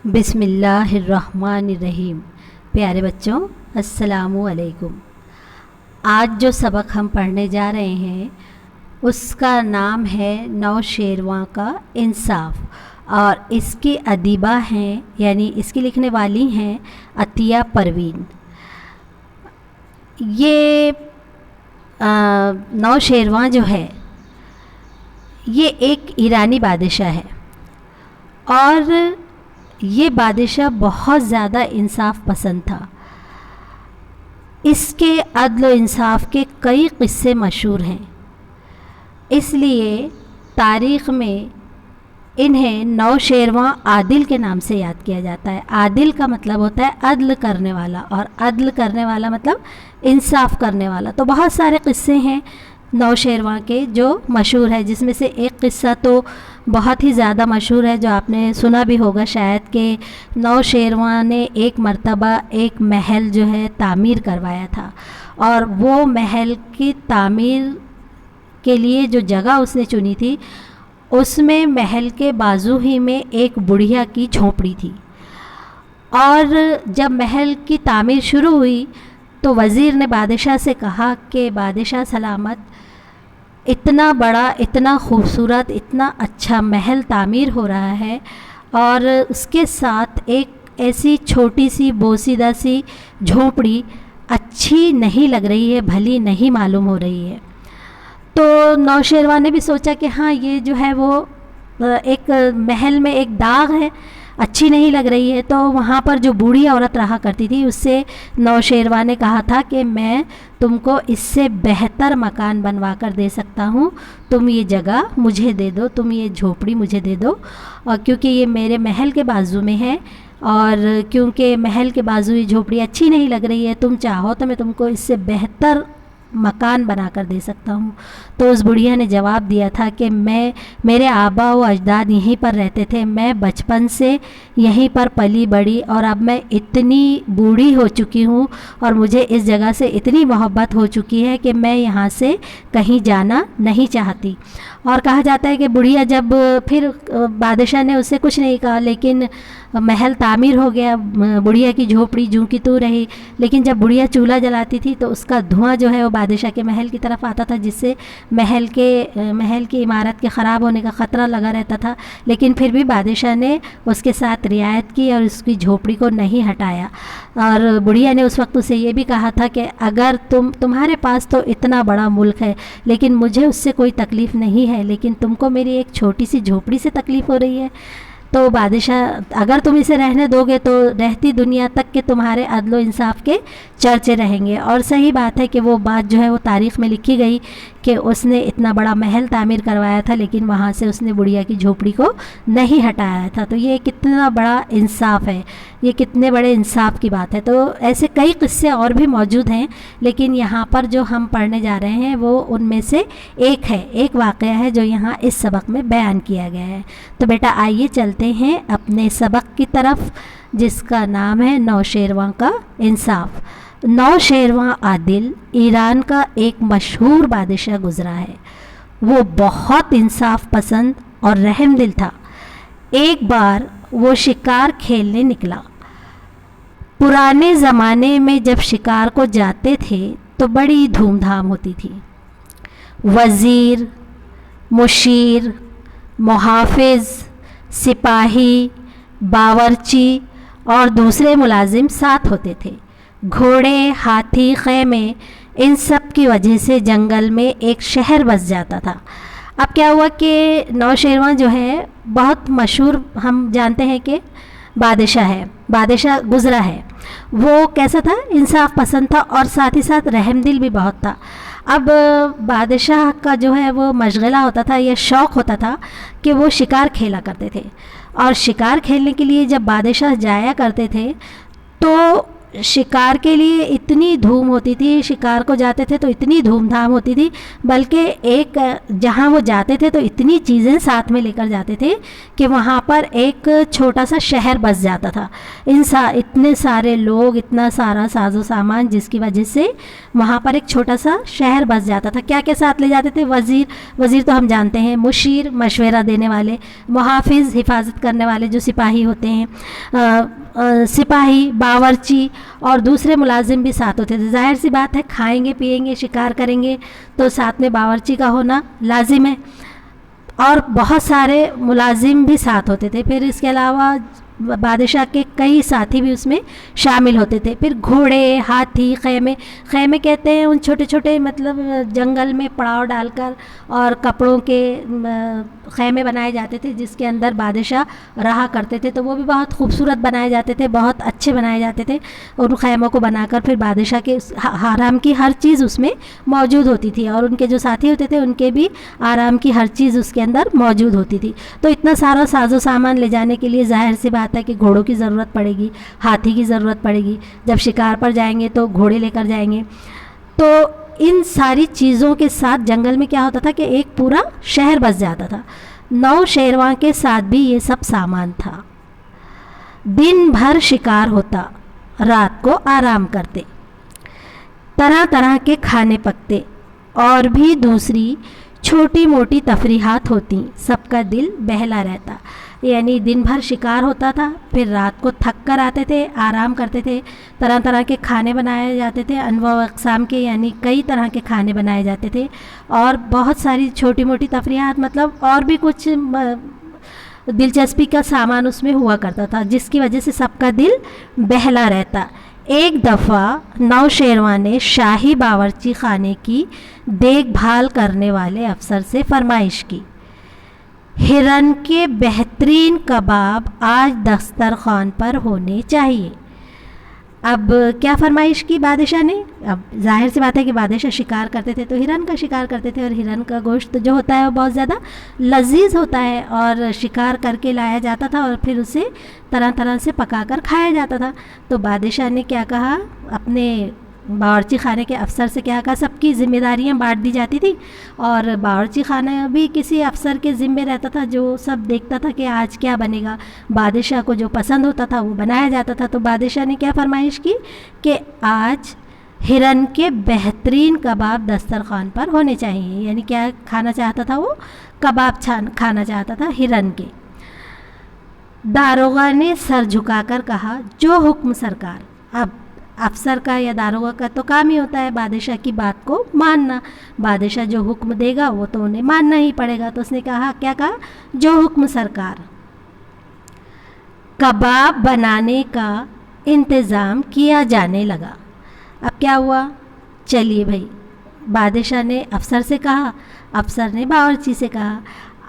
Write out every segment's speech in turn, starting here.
بسم اللہ الرحمن الرحیم۔ پیارے بچوں، السلام علیکم۔ آج جو سبق ہم پڑھنے جا رہے ہیں اس کا نام ہے نوشیروان کا انصاف، اور اس کی ادیبہ ہیں یعنی اس کی لکھنے والی ہیں عطیہ پروین۔ یہ نوشیروان جو ہے یہ ایک ایرانی بادشاہ ہے، اور یہ بادشاہ بہت زیادہ انصاف پسند تھا۔ اس کے عدل و انصاف کے کئی قصے مشہور ہیں، اس لیے تاریخ میں انہیں نوشیروان عادل کے نام سے یاد کیا جاتا ہے۔ عادل کا مطلب ہوتا ہے عدل کرنے والا، اور عدل کرنے والا مطلب انصاف کرنے والا۔ تو بہت سارے قصے ہیں نوشیروان کے جو مشہور ہے، جس میں سے ایک قصہ تو بہت ہی زیادہ مشہور ہے جو آپ نے سنا بھی ہوگا شاید، کہ نوشیروان نے ایک مرتبہ ایک محل جو ہے تعمیر کروایا تھا، اور وہ محل کی تعمیر کے لیے جو جگہ اس نے چنی تھی اس میں محل کے بازو ہی میں ایک بڑھیا کی جھونپڑی تھی۔ اور جب محل کی تعمیر شروع ہوئی تو وزیر نے بادشاہ سے کہا کہ بادشاہ سلامت، اتنا بڑا، اتنا خوبصورت، اتنا اچھا محل تعمیر ہو رہا ہے، اور اس کے ساتھ ایک ایسی چھوٹی سی بوسیدہ سی جھونپڑی اچھی نہیں لگ رہی ہے، بھلی نہیں معلوم ہو رہی ہے۔ تو نوشیروان نے بھی سوچا کہ ہاں یہ جو ہے وہ ایک محل میں ایک داغ ہے، اچھی نہیں لگ رہی ہے۔ تو وہاں پر جو بوڑھی عورت رہا کرتی تھی اس سے نوشیروان نے کہا تھا کہ میں تم کو اس سے بہتر مکان بنوا کر دے سکتا ہوں، تم یہ جگہ مجھے دے دو، تم یہ جھونپڑی مجھے دے دو، اور کیونکہ یہ میرے محل کے بازو میں ہے، اور کیونکہ محل کے بازو یہ جھونپڑی اچھی نہیں لگ رہی ہے، تم چاہو تو میں تم کو اس سے بہتر مکان بنا کر دے سکتا ہوں۔ تو اس بڑھیا نے جواب دیا تھا کہ میرے آبا و اجداد یہیں پر رہتے تھے، میں بچپن سے یہیں پر پلی بڑھی، اور اب میں اتنی بوڑھی ہو چکی ہوں اور مجھے اس جگہ سے اتنی محبت ہو چکی ہے کہ میں یہاں سے کہیں جانا نہیں چاہتی۔ اور کہا جاتا ہے کہ بڑھیا جب پھر بادشاہ نے اسے کچھ نہیں کہا، لیکن محل تعمیر ہو گیا، بڑھیا کی جھونپڑی جوں کی توں رہی، لیکن جب بڑھیا چولہا جلاتی تھی تو اس کا دھواں جو ہے وہ بادشاہ کے محل کی طرف آتا تھا، جس سے محل کی عمارت کے خراب ہونے کا خطرہ لگا رہتا تھا۔ لیکن پھر بھی بادشاہ نے اس کے ساتھ رعایت کی اور اس کی جھونپڑی کو نہیں ہٹایا۔ اور بڑھیا نے اس وقت اسے یہ بھی کہا تھا کہ اگر تمہارے پاس تو اتنا بڑا ملک ہے لیکن مجھے اس سے کوئی تکلیف نہیں ہے، لیکن تم کو میری ایک چھوٹی سی جھونپڑی سے تکلیف ہو رہی ہے۔ تو بادشاہ، اگر تم اسے رہنے دو گے تو رہتی دنیا تک کے تمہارے عدل و انصاف کے چرچے رہیں گے۔ اور صحیح بات ہے کہ وہ بات جو ہے وہ تاریخ میں لکھی گئی کہ اس نے اتنا بڑا محل تعمیر کروایا تھا لیکن وہاں سے اس نے بڑھیا کی جھونپڑی کو نہیں ہٹایا تھا۔ تو یہ کتنا بڑا انصاف ہے، یہ کتنے بڑے انصاف کی بات ہے۔ تو ایسے کئی قصے اور بھی موجود ہیں، لیکن یہاں پر جو ہم پڑھنے جا رہے ہیں وہ ان میں سے ایک ہے، ایک واقعہ ہے جو یہاں اس سبق میں بیان کیا گیا ہے۔ تو بیٹا آئیے چلتے ہیں اپنے سبق کی طرف، جس کا نام ہے نوشیروان کا انصاف۔ نوشیروان عادل ایران کا ایک مشہور بادشاہ گزرا ہے۔ وہ بہت انصاف پسند اور رحم دل تھا۔ ایک بار وہ شکار کھیلنے نکلا۔ پرانے زمانے میں جب شکار کو جاتے تھے تو بڑی دھوم دھام ہوتی تھی۔ وزیر، مشیر، محافظ، سپاہی، باورچی اور دوسرے ملازم ساتھ ہوتے تھے۔ گھوڑے، ہاتھی، خیمے، ان سب کی وجہ سے جنگل میں ایک شہر بس جاتا تھا۔ اب کیا ہوا کہ نوشیروان جو ہے بہت مشہور، ہم جانتے ہیں کہ بادشاہ ہے، بادشاہ گزرا ہے۔ وہ کیسا تھا؟ انصاف پسند تھا، اور ساتھ ہی ساتھ رحم دل بھی بہت تھا۔ اب بادشاہ کا جو ہے وہ مشغلہ ہوتا تھا یا شوق ہوتا تھا کہ وہ شکار کھیلا کرتے تھے، اور شکار کھیلنے کے لیے جب بادشاہ جایا کرتے تھے تو شکار کے لیے اتنی دھوم ہوتی تھی، شکار کو جاتے تھے تو اتنی دھوم دھام ہوتی تھی، بلکہ ایک جہاں وہ جاتے تھے تو اتنی چیزیں ساتھ میں لے کر جاتے تھے کہ وہاں پر ایک چھوٹا سا شہر بس جاتا تھا. اتنے سارے لوگ، اتنا سارا ساز و سامان، جس کی وجہ سے وہاں پر ایک چھوٹا سا شہر بس جاتا تھا. کیا کیا ساتھ لے جاتے تھے؟ وزیر تو ہم جانتے ہیں، مشیر مشورہ دینے والے، محافظ حفاظت کرنے والے جو سپاہی ہوتے ہیں، سپاہی، باورچی اور دوسرے ملازم بھی ساتھ ہوتے تھے. ظاہر سی بات ہے، کھائیں گے پیئیں گے شکار کریں گے تو ساتھ میں باورچی کا ہونا لازم ہے، اور بہت سارے ملازم بھی ساتھ ہوتے تھے. پھر اس کے علاوہ بادشاہ کے کئی ساتھی بھی اس میں شامل ہوتے تھے. پھر گھوڑے، ہاتھی، خیمے کہتے ہیں ان چھوٹے چھوٹے مطلب جنگل میں پڑاؤ ڈال کر اور کپڑوں کے خیمے بنائے جاتے تھے جس کے اندر بادشاہ رہا کرتے تھے. تو وہ بھی بہت خوبصورت بنائے جاتے تھے، بہت اچھے بنائے جاتے تھے. ان خیموں کو بنا کر پھر بادشاہ کے آرام کی ہر چیز اس میں موجود ہوتی تھی، اور ان کے جو ساتھی ہوتے تھے ان کے بھی آرام کی ہر چیز اس کے اندر موجود ہوتی تھی. تو اتنا سارا ساز و سامان لے جانے کے لیے ظاہر سی بات ہے کہ گھوڑوں کی ضرورت پڑے گی، ہاتھی کی ضرورت پڑے گی. جب شکار پر جائیں گے تو گھوڑے لے کر جائیں گے. تو ان ساری چیزوں کے ساتھ جنگل میں کیا ہوتا تھا کہ ایک پورا شہر بس جاتا تھا. 9 شیرواں کے ساتھ بھی یہ سب سامان تھا. دن بھر شکار ہوتا، رات کو آرام کرتے، طرح طرح کے کھانے پکتے، اور بھی دوسری چھوٹی موٹی تفریحات ہوتی. سب کا دل بہلا رہتا. یعنی دن بھر شکار ہوتا تھا، پھر رات کو تھک کر آتے تھے، آرام کرتے تھے، طرح طرح کے کھانے بنائے جاتے تھے، انواع و اقسام کے، یعنی کئی طرح کے کھانے بنائے جاتے تھے، اور بہت ساری چھوٹی موٹی تفریحات، مطلب اور بھی کچھ دلچسپی کا سامان اس میں ہوا کرتا تھا، جس کی وجہ سے سب کا دل بہلا رہتا. ایک دفعہ 9 شیرواں نے شاہی باورچی خانے کی دیکھ بھال کرنے والے افسر سے فرمائش کی، ہرن کے بہترین کباب آج دسترخوان پر ہونے چاہیے. اب کیا فرمائش کی بادشاہ نے؟ اب ظاہر سی بات ہے کہ بادشاہ شکار کرتے تھے تو ہرن کا شکار کرتے تھے، اور ہرن کا گوشت جو ہوتا ہے وہ بہت زیادہ لذیذ ہوتا ہے، اور شکار کر کے لایا جاتا تھا اور پھر اسے طرح طرح سے پکا کر کھایا جاتا تھا. تو بادشاہ نے کیا کہا، اپنے باورچی خانے کے افسر سے کیا کہا، سب کی ذمہ داریاں بانٹ دی جاتی تھی، اور باورچی خانہ بھی کسی افسر کے ذمہ رہتا تھا جو سب دیکھتا تھا کہ آج کیا بنے گا. بادشاہ کو جو پسند ہوتا تھا وہ بنایا جاتا تھا. تو بادشاہ نے کیا فرمائش کی کہ آج ہرن کے بہترین کباب دسترخوان پر ہونے چاہیے. یعنی کیا کھانا چاہتا تھا وہ؟ کباب کھانا چاہتا تھا ہرن کے. داروغہ نے سر جھکا کر کہا، جو حکم سرکار. اب افسر کا یا داروغہ کا تو کام ہی ہوتا ہے بادشاہ کی بات کو ماننا. بادشاہ جو حکم دے گا وہ تو انہیں ماننا ہی پڑے گا. تو اس نے کہا، کیا کہا؟ جو حکم سرکار. کباب بنانے کا انتظام کیا جانے لگا. اب کیا ہوا؟ چلیے بھائی، بادشاہ نے افسر سے کہا، افسر نے باورچی سے کہا،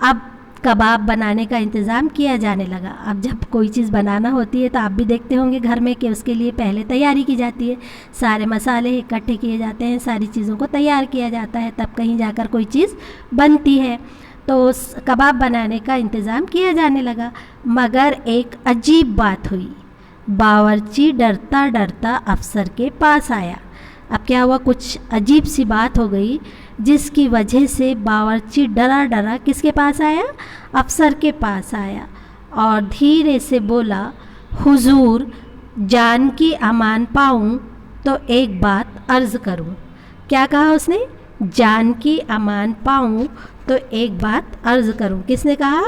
اب کباب بنانے کا انتظام کیا جانے لگا. اب جب کوئی چیز بنانا ہوتی ہے تو آپ بھی دیکھتے ہوں گے گھر میں کہ اس کے لیے پہلے تیاری کی جاتی ہے، سارے مسالے اکٹھے کیے جاتے ہیں، ساری چیزوں کو تیار کیا جاتا ہے، تب کہیں جا کر کوئی چیز بنتی ہے. تو کباب بنانے کا انتظام کیا جانے لگا، مگر ایک عجیب بات ہوئی. باورچی ڈرتا ڈرتا افسر کے پاس آیا. اب کیا ہوا؟ کچھ عجیب سی بات ہو گئی جس کی وجہ سے باورچی ڈرا ڈرا کس کے پاس آیا؟ افسر کے پاس آیا، اور دھیرے سے بولا، حضور جان کی امان پاؤں تو ایک بات عرض کروں. کیا کہا اس نے؟ جان کی امان پاؤں تو ایک بات عرض کروں. کس نے کہا؟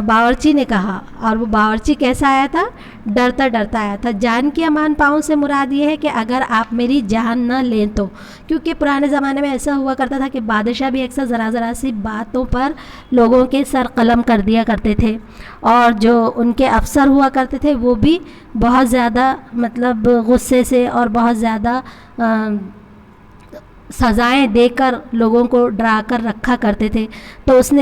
باورچی نے کہا. اور وہ باورچی کیسا آیا تھا؟ ڈرتا ڈرتا آیا تھا. جان کی امان پاؤں سے مراد یہ ہے کہ اگر آپ میری جان نہ لیں تو، کیونکہ پرانے زمانے میں ایسا ہوا کرتا تھا کہ بادشاہ بھی اکثر ذرا ذرا سی باتوں پر لوگوں کے سر قلم کر دیا کرتے تھے، اور جو ان کے افسر ہوا کرتے تھے وہ بھی بہت زیادہ مطلب غصے سے اور بہت زیادہ سزائیں دے کر لوگوں کو ڈرا کر رکھا کرتے تھے. تو اس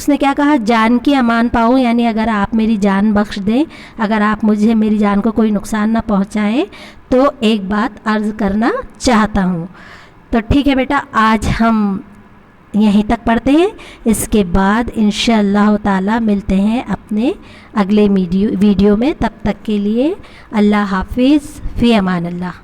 نے کیا کہا؟ جان کی امان پاؤں، یعنی اگر آپ میری جان بخش دیں، اگر آپ مجھے میری جان کو کوئی نقصان نہ پہنچائیں تو ایک بات عرض کرنا چاہتا ہوں. تو ٹھیک ہے بیٹا، آج ہم یہیں تک پڑھتے ہیں، اس کے بعد انشاءاللہ تعالی ملتے ہیں اپنے اگلے ویڈیو میں. تب تک کے لیے اللہ حافظ، فی امان اللہ.